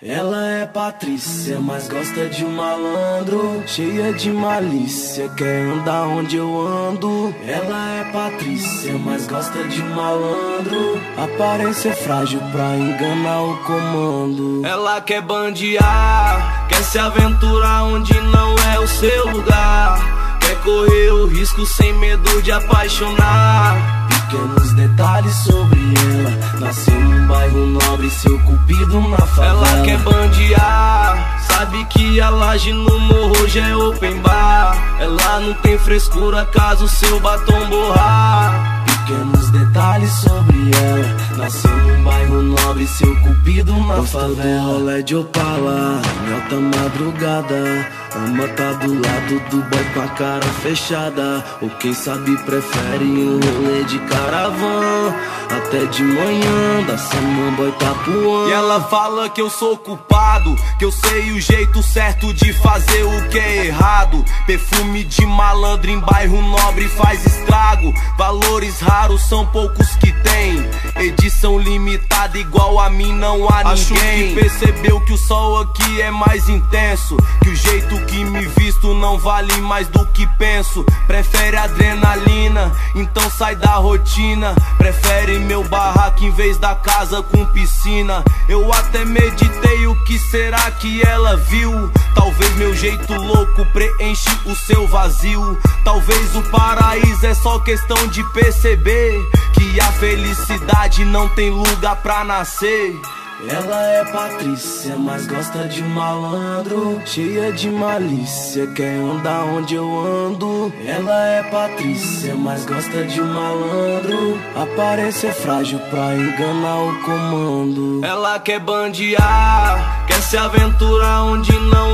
Ela é Patrícia, mas gosta de malandro, cheia de malícia, quer andar onde eu ando. Ela é Patrícia, mas gosta de malandro, aparência frágil pra enganar o comando. Ela quer bandear, quer se aventurar onde não é o seu lugar, quer correr o risco sem medo de apaixonar. Pequenos detalhes sobre ela, nasceu num bairro nobre, seu cupido na favela. Ela quer bandear, sabe que a laje no morro já é open bar. Ela não tem frescura caso seu batom borrar. Pequenos detalhes sobre ela, nasceu num bairro nobre, seu cupido na favela. Rolé de Opala, em alta madrugada, ama tá do lado do boy com a cara fechada, ou quem sabe prefere um rolê de caravan, até de manhã da Samambaia Itapuã. E ela fala que eu sou culpado, que eu sei o jeito certo de fazer o que é errado. Perfume de malandro em bairro nobre faz estrago, valores raros são poucos que tem, edição limitada igual a mim não há ninguém. Acho que percebeu que o sol aqui é mais intenso, que o jeito que me visto não vale mais do que penso. Prefere adrenalina, então sai da rotina, prefere meu barraco em vez da casa com piscina. Eu até meditei o que será que ela viu, talvez meu jeito louco preenche o seu vazio. Talvez o paraíso é só questão de perceber que a felicidade não tem lugar pra nascer. Ela é Patrícia, mas gosta de malandro, cheia de malícia, quer andar onde eu ando. Ela é Patrícia, mas gosta de malandro, aparência frágil pra enganar o comando. Ela quer bandear, quer se aventurar onde não